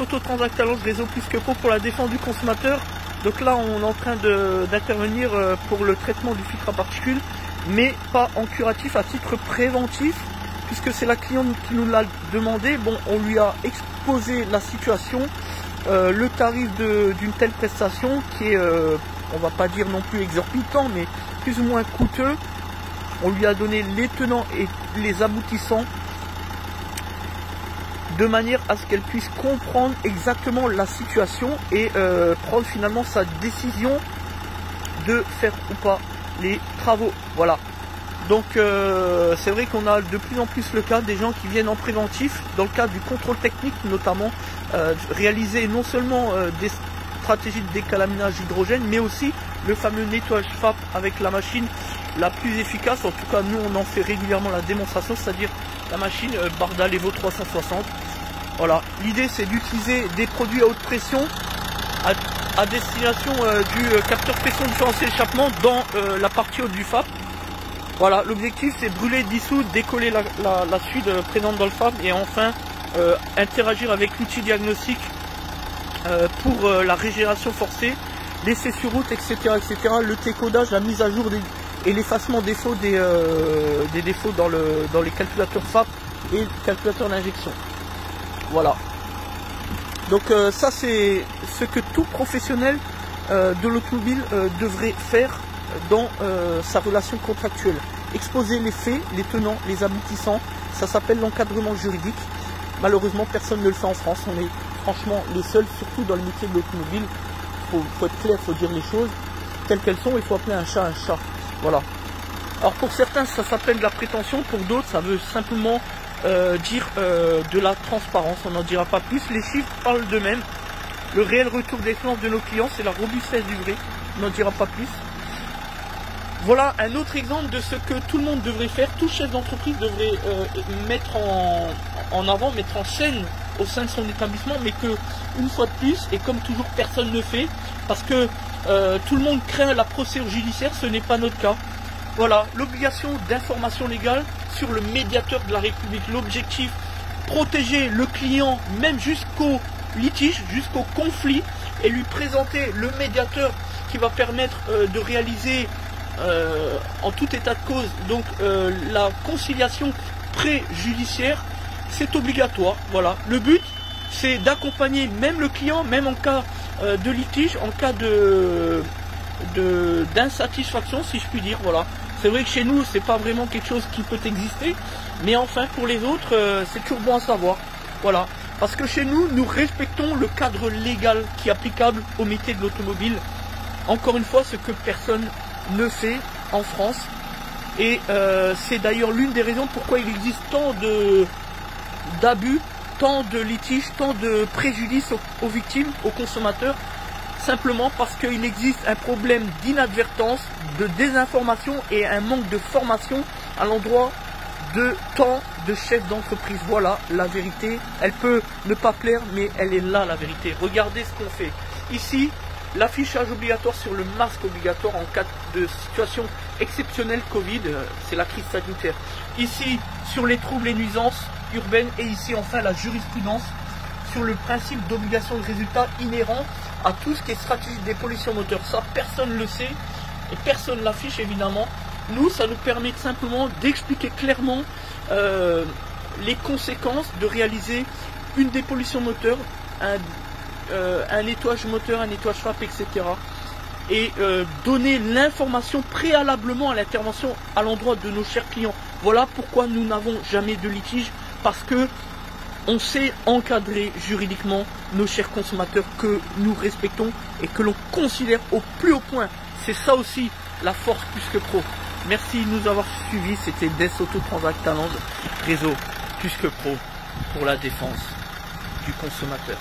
Autotransact Talence, réseau Plus que Pro pour la défense du consommateur. Donc là, on est en train d'intervenir pour le traitement du filtre à particules, mais pas en curatif, à titre préventif, puisque c'est la cliente qui nous l'a demandé. Bon, on lui a exposé la situation, le tarif d'une telle prestation qui est, on va pas dire non plus exorbitant, mais plus ou moins coûteux. On lui a donné les tenants et les aboutissants de manière à ce qu'elle puisse comprendre exactement la situation et prendre finalement sa décision de faire ou pas les travaux. Voilà. Donc c'est vrai qu'on a de plus en plus le cas des gens qui viennent en préventif dans le cadre du contrôle technique, notamment réaliser non seulement des stratégies de décalaminage hydrogène, mais aussi le fameux nettoyage FAP avec la machine la plus efficace. En tout cas, nous on en fait régulièrement la démonstration, c'est-à-dire la machine Bardal Evo 360. Voilà, l'idée c'est d'utiliser des produits à haute pression à destination du capteur pression différencié échappement dans la partie haute du FAP. Voilà, l'objectif c'est brûler, dissoudre, décoller la suite présente dans le FAP et enfin interagir avec l'outil diagnostic pour la régénération forcée, l'essai sur route, etc., etc., le T-codage, la mise à jour et l'effacement des défauts des défauts dans les calculateurs FAP et le calculateur d'injection. Voilà. Donc ça c'est ce que tout professionnel de l'automobile devrait faire dans sa relation contractuelle. Exposer les faits, les tenants, les aboutissants, ça s'appelle l'encadrement juridique. Malheureusement, personne ne le fait en France. On est franchement les seuls, surtout dans le métier de l'automobile. Faut être clair, il faut dire les choses telles qu'elles sont. Il faut appeler un chat un chat. Voilà. Alors pour certains, ça s'appelle de la prétention. Pour d'autres, ça veut simplement dire de la transparence. On n'en dira pas plus. Les chiffres parlent d'eux-mêmes. Le réel retour d'expérience de nos clients, c'est la robustesse du vrai. On n'en dira pas plus. Voilà un autre exemple de ce que tout le monde devrait faire, tout chef d'entreprise devrait mettre en avant, mettre en scène au sein de son établissement, mais que, une fois de plus, et comme toujours, personne ne fait, parce que tout le monde craint la procédure judiciaire, ce n'est pas notre cas. Voilà, l'obligation d'information légale sur le médiateur de la République. L'objectif, protéger le client, même jusqu'au litige, jusqu'au conflit, et lui présenter le médiateur qui va permettre de réaliser en tout état de cause donc la conciliation pré-judiciaire. C'est obligatoire. Voilà, le but c'est d'accompagner même le client, même en cas de litige, en cas d'insatisfaction, si je puis dire. Voilà, c'est vrai que chez nous c'est pas vraiment quelque chose qui peut exister, mais enfin pour les autres c'est toujours bon à savoir. Voilà, parce que chez nous, nous respectons le cadre légal qui est applicable au métier de l'automobile. Encore une fois, ce que personne ne fait en France, et c'est d'ailleurs l'une des raisons pourquoi il existe tant d'abus, tant de litiges, tant de préjudices aux victimes, aux consommateurs, simplement parce qu'il existe un problème d'inadvertance, de désinformation et un manque de formation à l'endroit de tant de chefs d'entreprise. Voilà la vérité, elle peut ne pas plaire, mais elle est là la vérité. Regardez ce qu'on fait ici. L'affichage obligatoire sur le masque obligatoire en cas de situation exceptionnelle Covid, c'est la crise sanitaire. Ici, sur les troubles et nuisances urbaines, et ici enfin la jurisprudence sur le principe d'obligation de résultat inhérent à tout ce qui est stratégie des pollutions moteurs. Ça, personne ne le sait et personne ne l'affiche évidemment. Nous, ça nous permet simplement d'expliquer clairement les conséquences de réaliser une dépollution moteur, un nettoyage moteur, un nettoyage FAP, etc. Et donner l'information préalablement à l'intervention à l'endroit de nos chers clients. Voilà pourquoi nous n'avons jamais de litige, parce que on sait encadrer juridiquement nos chers consommateurs que nous respectons et que l'on considère au plus haut point. C'est ça aussi la force Plus que Pro. Merci de nous avoir suivis. C'était Des Autotransact Talence, réseau Plus que Pro pour la défense du consommateur.